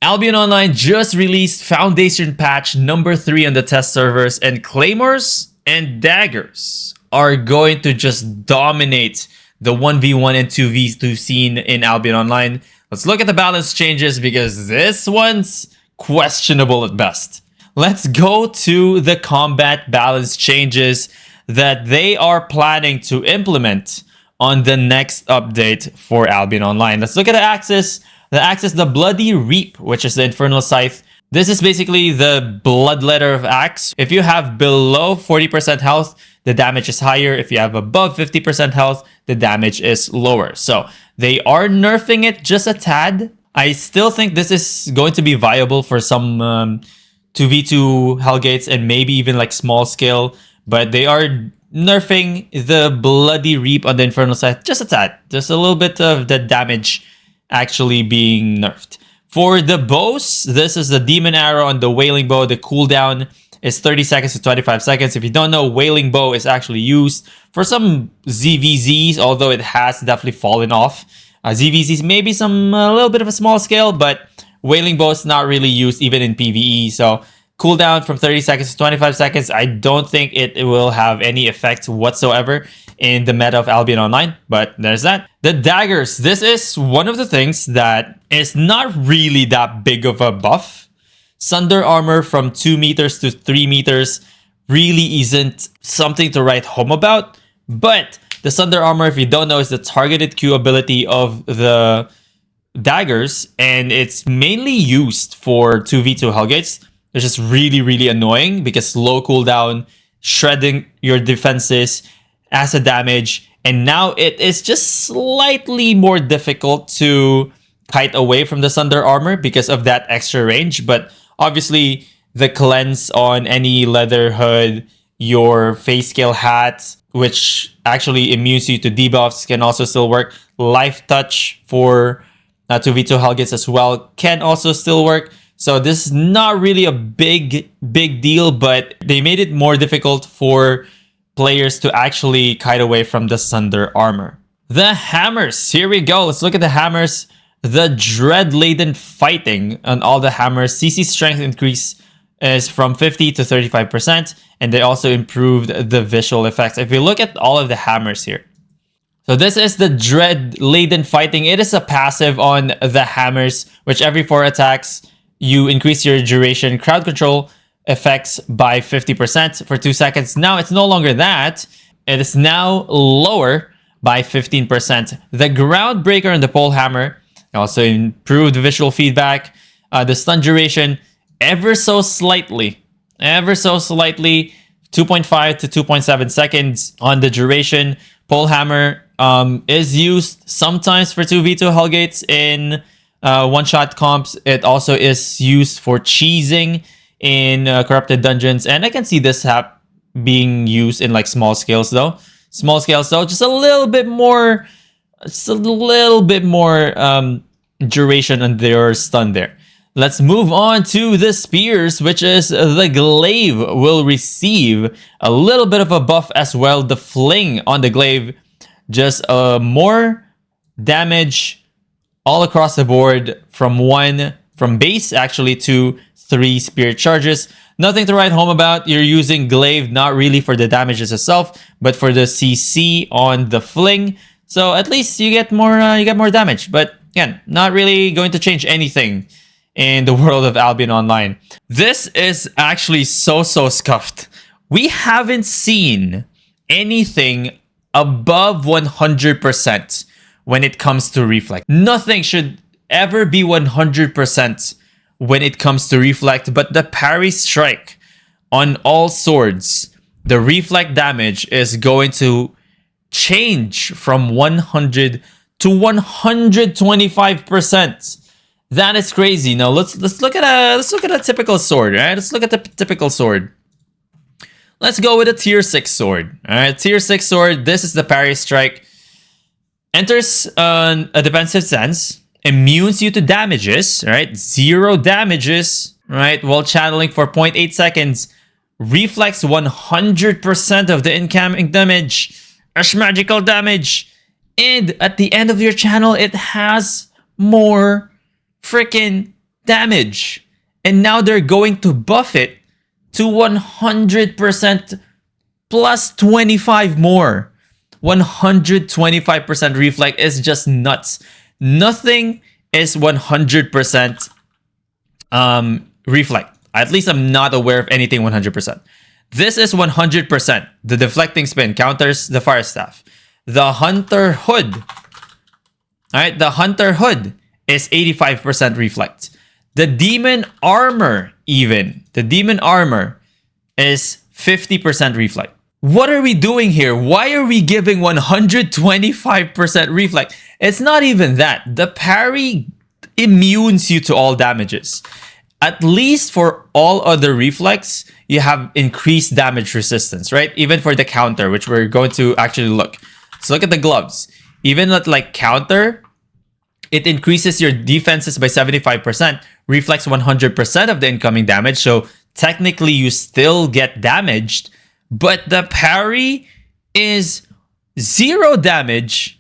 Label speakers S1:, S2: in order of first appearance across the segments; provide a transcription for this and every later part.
S1: Albion Online just released Foundation Patch number 3 on the test servers, and Claymores and Daggers are going to just dominate the 1v1 and 2v2 scene in Albion Online. Let's look at the balance changes because this one's questionable at best. Let's go to the combat balance changes that they are planning to implement on the next update for Albion Online. Let's look at the Axis. The Axis, the Bloody Reap, which is the Infernal Scythe. This is basically the Bloodletter of Axe. If you have below 40% health, the damage is higher. If you have above 50% health, the damage is lower. So they are nerfing it just a tad. I still think this is going to be viable for some 2v2 Hellgates and maybe even like small scale, but they are nerfing the Bloody Reap on the Infernal Scythe just a tad. Just a little bit of the damage actually being nerfed. For the bows, this is the Demon Arrow and the Wailing Bow. The cooldown is 30 seconds to 25 seconds. If you don't know, Wailing Bow is actually used for some ZVZs, although it has definitely fallen off. ZVZs maybe a little bit of a small scale, but Wailing Bow is not really used even in PvE. So cooldown from 30 seconds to 25 seconds. I don't think it will have any effect whatsoever in the meta of Albion Online, but there's that. The Daggers, this is one of the things that is not really that big of a buff. Sunder Armor from 2 meters to 3 meters really isn't something to write home about, but the Sunder Armor, if you don't know, is the targeted Q ability of the Daggers, and it's mainly used for 2v2 Hellgates. It's just really annoying because low cooldown, shredding your defenses, acid damage, and now it is just slightly more difficult to kite away from the Sunder Armor because of that extra range. But obviously, the cleanse on any leather hood, your face scale hat, which actually immunes you to debuffs, can also still work. Life Touch for 2v2 Hellgates as well can also still work. So this is not really a big deal, but they made it more difficult for players to actually kite away from the Sunder Armor. The Hammers, here we go. Let's look at the Hammers. The Dread-Laden Fighting on all the Hammers. CC strength increase is from 50 to 35%, and they also improved the visual effects. If you look at all of the Hammers here. So this is the Dread-Laden Fighting. It is a passive on the Hammers, which every 4 attacks, you increase your duration crowd control effects by 50% for 2 seconds. Now it's no longer that. It is now lower by 15%. The Groundbreaker and the Pole Hammer also improved visual feedback. The stun duration ever so slightly, 2.5 to 2.7 seconds on the duration. Pole Hammer is used sometimes for 2v2 Hellgates in one-shot comps. It also is used for cheesing in corrupted dungeons, and I can see this being used in like small scales though. Just a little bit more duration on their stun there. Let's move on to the Spears, which is the Glaive will receive a little bit of a buff as well. The Fling on the Glaive, just more damage all across the board from base actually to 3 Spirit charges. Nothing to write home about. You're using Glaive not really for the damages itself, but for the CC on the Fling. So at least you get more damage. But again, not really going to change anything in the world of Albion Online. This is actually so scuffed. We haven't seen anything above 100% when it comes to Reflect. Nothing should ever be 100% when it comes to Reflect, but the Parry Strike on all swords, the Reflect damage is going to change from 100 to 125%. That is crazy. Now let's look at a typical sword, right? Let's look at the typical sword. Let's go with a tier 6 sword. All right, tier 6 sword. This is the Parry Strike. Enters a defensive stance, immunes you to damages, right? 0 damages, right? While channeling for 0.8 seconds. Reflects 100% of the incoming damage. As magical damage. And at the end of your channel, it has more freaking damage. And now they're going to buff it to 100% plus 25 more. 125% reflect is just nuts. Nothing is 100% reflect. At least I'm not aware of anything 100%. This is 100%. The deflecting spin counters the fire staff. The hunter hood. Alright, the hunter hood is 85% reflect. The demon armor even. The demon armor is 50% reflect. What are we doing here? Why are we giving 125% reflect? It's not even that. The parry immunes you to all damages. At least for all other reflex, you have increased damage resistance, right? Even for the counter, which we're going to actually look. So look at the gloves. Even at like counter, it increases your defenses by 75%, reflects 100% of the incoming damage. So technically you still get damaged, but the parry is 0 damage,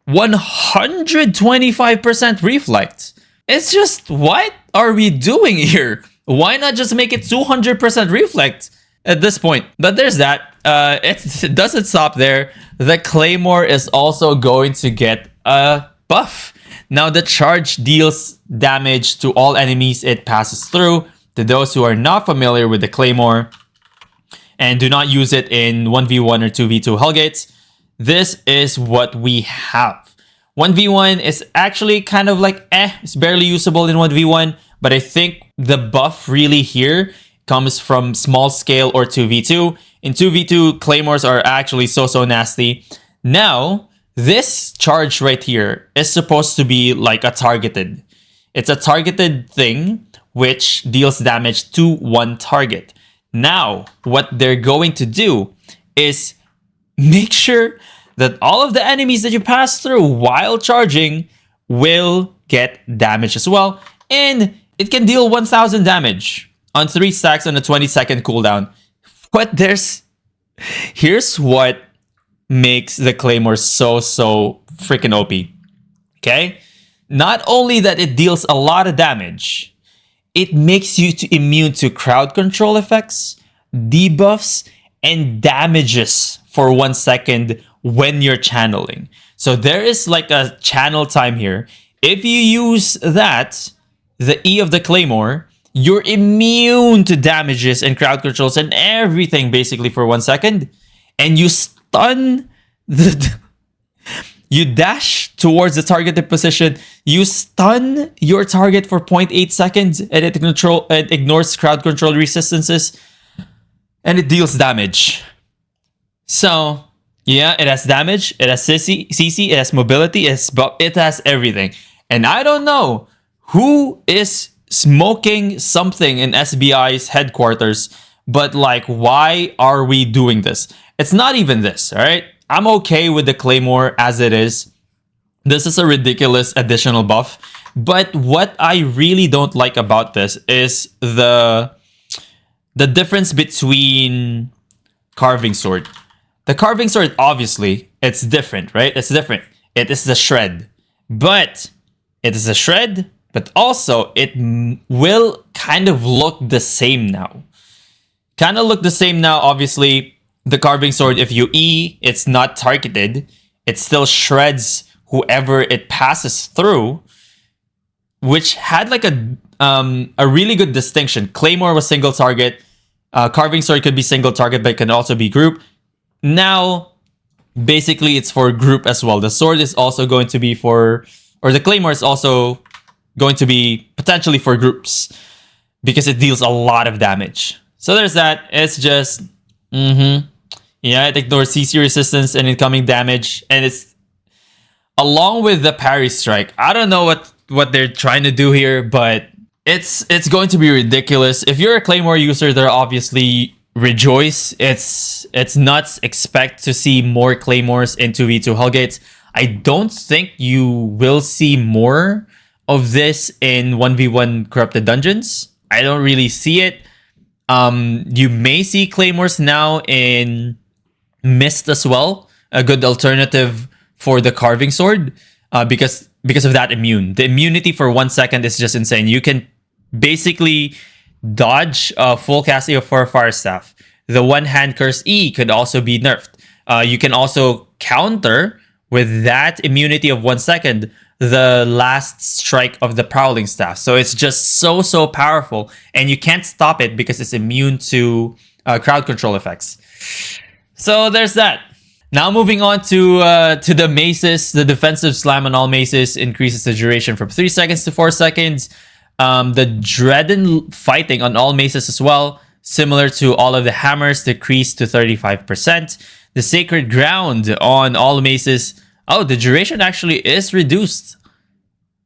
S1: 125% reflect. It's just, what are we doing here? Why not just make it 200% reflect at this point? But there's that. It doesn't stop there. The Claymore is also going to get a buff. Now the charge deals damage to all enemies it passes through. To those who are not familiar with the Claymore and do not use it in 1v1 or 2v2 Hellgates, this is what we have. 1v1 is actually kind of like it's barely usable in 1v1, but I think the buff really here comes from small scale or 2v2. In 2v2, Claymores are actually so nasty. Now, this charge right here is supposed to be like a targeted. It's a targeted thing which deals damage to one target. Now, what they're going to do is make sure that all of the enemies that you pass through while charging will get damage as well. And it can deal 1000 damage on 3 stacks on a 20-second cooldown. But here's what makes the Claymore so freaking OP. Okay? Not only that it deals a lot of damage, it makes you immune to crowd control effects, debuffs, and damages for 1 second when you're channeling. So there is like a channel time here. If you use that, the E of the Claymore, you're immune to damages and crowd controls and everything basically for 1 second. And you stun you dash towards the targeted position, you stun your target for 0.8 seconds, and it ignores crowd control resistances, and it deals damage. So, yeah, it has damage, it has CC, it has mobility, it has everything. And I don't know who is smoking something in SBI's headquarters, but like, why are we doing this? It's not even this, all right? I'm okay with the Claymore as it is. This is a ridiculous additional buff. But what I really don't like about this is the difference between Carving Sword. The Carving Sword, obviously, it's different, right? It's different. It is the shred. But it is a shred, but also it will kind of look the same now. Obviously. The Carving Sword, if you E, it's not targeted. It still shreds whoever it passes through, which had like a really good distinction. Claymore was single target. Carving Sword could be single target, but it can also be group. Now, basically, it's for group as well. The sword is also going to be the Claymore is also going to be potentially for groups because it deals a lot of damage. So there's that. It's just, yeah, it ignores CC resistance and incoming damage, and it's along with the parry strike. I don't know what they're trying to do here, but it's going to be ridiculous. If you're a Claymore user, they're obviously rejoice. It's nuts. Expect to see more Claymores in 2v2 Hellgates. I don't think you will see more of this in 1v1 Corrupted Dungeons. I don't really see it. You may see Claymores now in Mist as well, a good alternative for the Carving Sword, because of that immune. The immunity for 1 second is just insane. You can basically dodge full casting for a fire staff. The one hand curse E could also be nerfed. You can also counter with that immunity of 1 second the last strike of the prowling staff. So it's just so powerful, and you can't stop it because it's immune to crowd control effects. So there's that. Now moving on to the maces. The defensive slam on all maces increases the duration from 3 seconds to 4 seconds. The Dreaded fighting on all maces as well, similar to all of the hammers, decreased to 35%. The Sacred Ground on all maces, oh, the duration actually is reduced.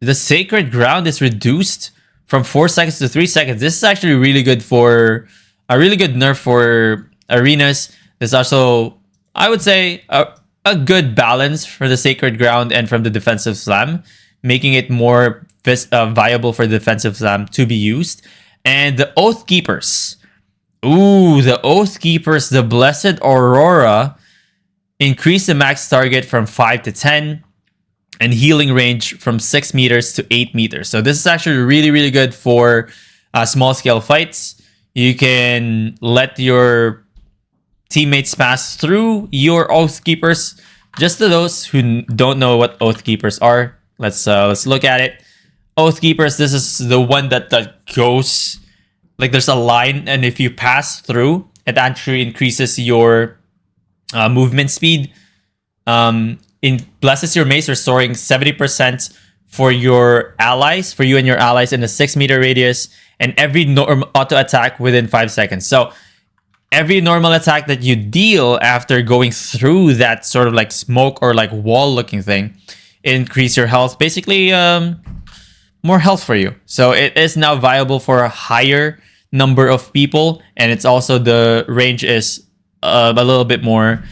S1: The Sacred Ground is reduced from 4 seconds to 3 seconds. This is actually really good for a really good nerf for arenas. There's also, I would say, a good balance for the Sacred Ground and from the defensive slam, making it more viable for the defensive slam to be used. And the Oath Keepers. Ooh, the Oath Keepers, the Blessed Aurora, increase the max target from 5 to 10 and healing range from 6 meters to 8 meters. So this is actually really good for small scale fights. You can let your teammates pass through your Oath Keepers. Just to those who don't know what Oath Keepers are, let's look at it. Oath Keepers, this is the one that goes, like there's a line, and if you pass through, it actually increases your movement speed. Blesses your mace, restoring 70% for your allies, for you and your allies in a 6 meter radius, and every auto attack within 5 seconds. So every normal attack that you deal after going through that sort of like smoke or like wall looking thing, increase your health. Basically, more health for you. So it is now viable for a higher number of people, and it's also, the range is a little bit more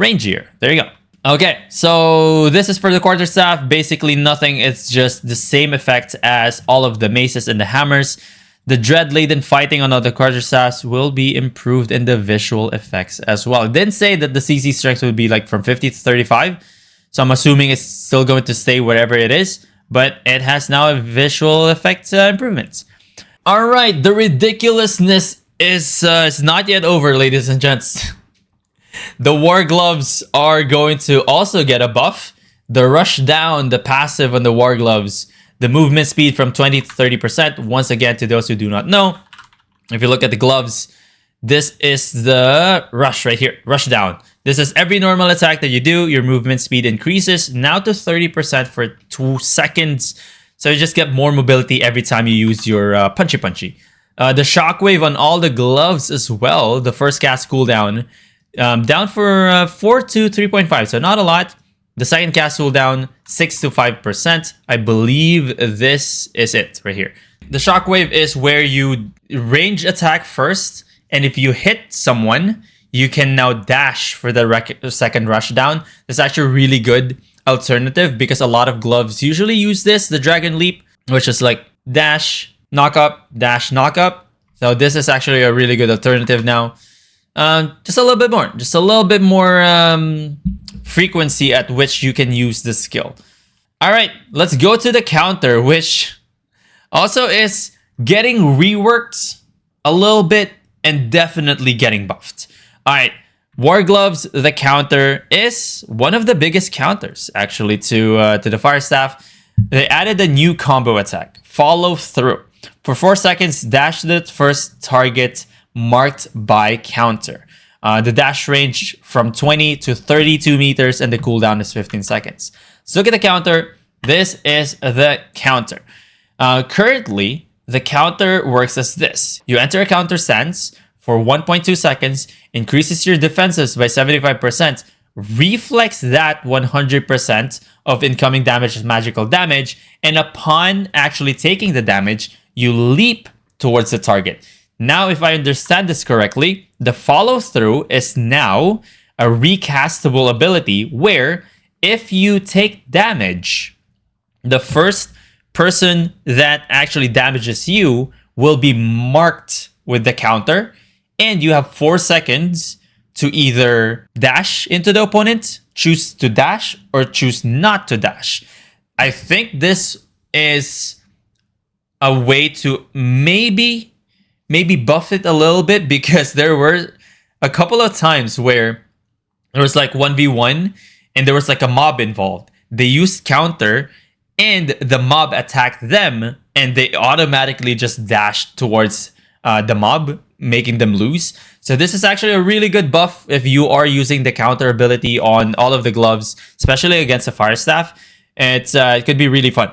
S1: rangier. There you go. Okay, so this is for the Quarterstaff. Basically nothing. It's just the same effect as all of the maces and the hammers. The Dread-laden fighting on all the Quarterstaffs will be improved in the visual effects as well. It didn't say that the CC strength would be like from 50 to 35. So I'm assuming it's still going to stay wherever it is, but it has now a visual effect improvements. All right, the ridiculousness is not yet over, ladies and gents. The War Gloves are going to also get a buff. The Rush Down, the passive on the War Gloves, the movement speed from 20 to 30%. Once again, to those who do not know, if you look at the gloves, this is the Rush right here, Rush Down. This is every normal attack that you do, your movement speed increases now to 30% for 2 seconds. So you just get more mobility every time you use your punchy. The Shockwave on all the gloves as well. The first cast cooldown down for 4 to 3.5, so not a lot. The second cast cooldown 6 to 5%. I believe this is it right here. The Shockwave is where you range attack first, and if you hit someone, you can now dash for the second rush down. It's actually a really good alternative because a lot of gloves usually use this, the Dragon Leap, which is like dash, knock up, dash, knock up. So this is actually a really good alternative now. Just a little bit more frequency at which you can use this skill. All right, let's go to the counter, which also is getting reworked a little bit and definitely getting buffed. All right, War Gloves, the counter is one of the biggest counters actually to the Fire Staff. They added a new combo attack, Follow Through. For 4 seconds, dash to the first target marked by counter. The dash range from 20 to 32 meters and the cooldown is 15 seconds. So look at the counter. This is the counter. Currently, the counter works as this. You enter a counter stance for 1.2 seconds, increases your defenses by 75%, reflex that 100% of incoming damage as magical damage, and upon actually taking the damage, you leap towards the target. Now, if I understand this correctly, the follow through is now a recastable ability where if you take damage, the first person that actually damages you will be marked with the counter, and you have 4 seconds to either dash into the opponent, choose to dash, or choose not to dash. I think this is a way to maybe buff it a little bit, because there were a couple of times where there was like 1v1 and there was like a mob involved. They used counter and the mob attacked them and they automatically just dashed towards the mob, making them lose. So this is actually a really good buff if you are using the counter ability on all of the gloves, especially against a fire staff. It could be really fun.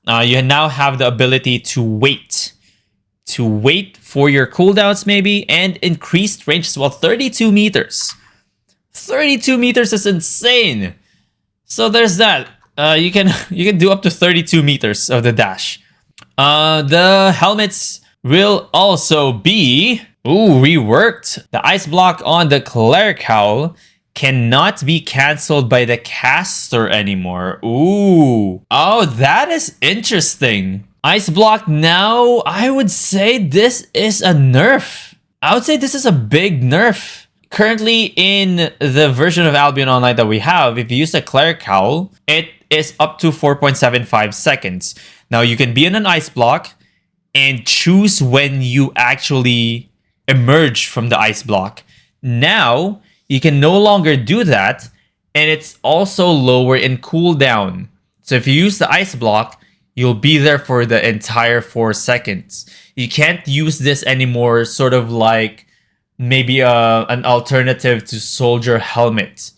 S1: You now have the ability to wait for your cooldowns maybe, and increased range as well. 32 meters. 32 meters is insane. So there's that. You can do up to 32 meters of the dash. The helmets will also be reworked. The ice block on the cleric cowl cannot be cancelled by the caster anymore. Oh, that is interesting. Ice block now, I would say this is a nerf. I would say this is a big nerf. Currently in the version of Albion Online that we have, if you use a cleric cowl, it is up to 4.75 seconds. Now you can be in an ice block and choose when you actually emerge from the ice block. Now you can no longer do that, and it's also lower in cooldown. So if you use the ice block, you'll be there for the entire 4 seconds. You can't use this anymore, sort of like maybe an alternative to soldier helmet.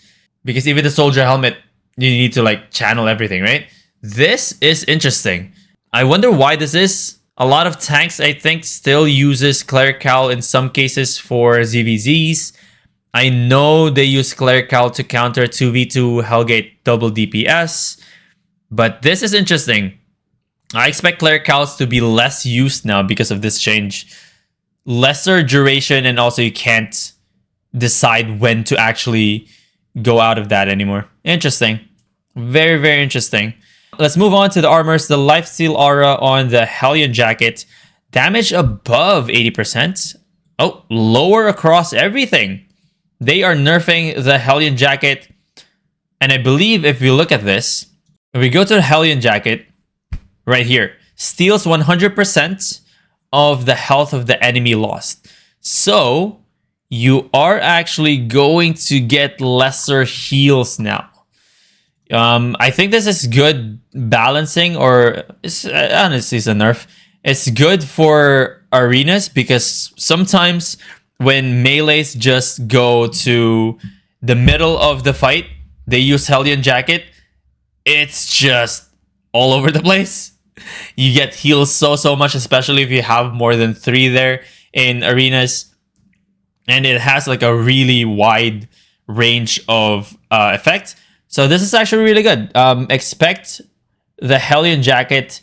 S1: Because even the soldier helmet, you need to like channel everything, right? This is interesting. I wonder why this is. A lot of tanks, I think, still uses Cleric Cowl in some cases for ZVZs. I know they use Cleric Cowl to counter 2v2 Hellgate double DPS. But this is interesting. I expect Cleric Cowls to be less used now because of this change. Lesser duration, and also you can't decide when to actually go out of that anymore. Interesting. Very, very interesting. Let's move on to the armors. The Lifesteal Aura on the Hellion Jacket. Damage above 80%. Oh, lower across everything. They are nerfing the Hellion Jacket. And I believe if we look at this, if we go to the Hellion Jacket, right here, steals 100% of the health of the enemy lost. So you are actually going to get lesser heals now. I think this is good balancing, or honestly it's a nerf. It's good for arenas because sometimes when melees just go to the middle of the fight, they use Hellion Jacket. It's just all over the place. You get healed so much, especially if you have more than 3 there in arenas. And it has like a really wide range of effect. So this is actually really good. Expect the Hellion Jacket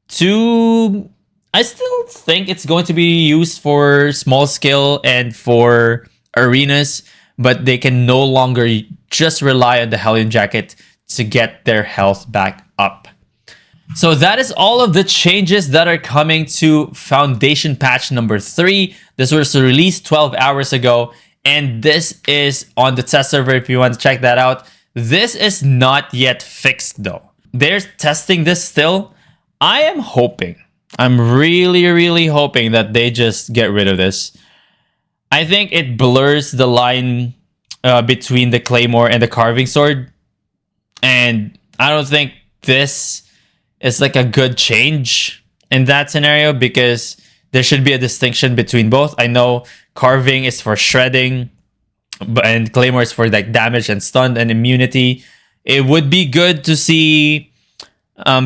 S1: to... I still think it's going to be used for small scale and for arenas, but they can no longer just rely on the Hellion Jacket to get their health back up. So that is all of the changes that are coming to Foundation Patch number 3. This was released 12 hours ago, and this is on the test server if you want to check that out. This is not yet fixed though. They're testing this still. I'm really hoping that they just get rid of this. I think it blurs the line between the Claymore and the Carving Sword. And I don't think this is like a good change in that scenario, because there should be a distinction between both. I know Carving is for shredding, and Claymore is for like damage and stun and immunity. It would be good to see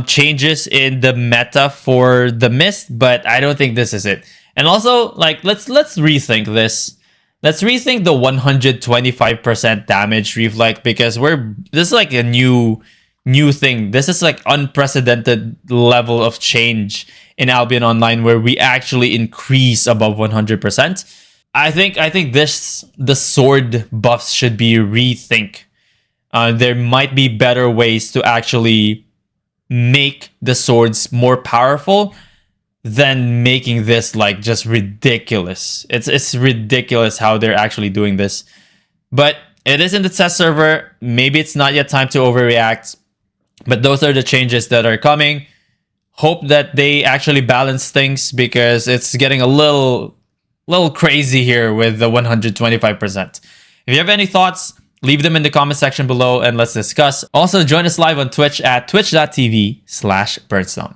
S1: changes in the meta for the Mist, but I don't think this is it. And also, like, let's rethink this. Let's rethink the 125% damage reflect, because this is like a new thing. This is like unprecedented level of change in Albion Online where we actually increase above 100%. I think the sword buffs should be rethink. There might be better ways to actually make the swords more powerful than making this like just ridiculous. It's ridiculous how they're actually doing this. But it is in the test server. Maybe it's not yet time to overreact. But those are the changes that are coming. Hope that they actually balance things because it's getting a little crazy here with the 125%. If you have any thoughts, leave them in the comment section below and let's discuss. Also, join us live on Twitch at twitch.tv/Birdstone.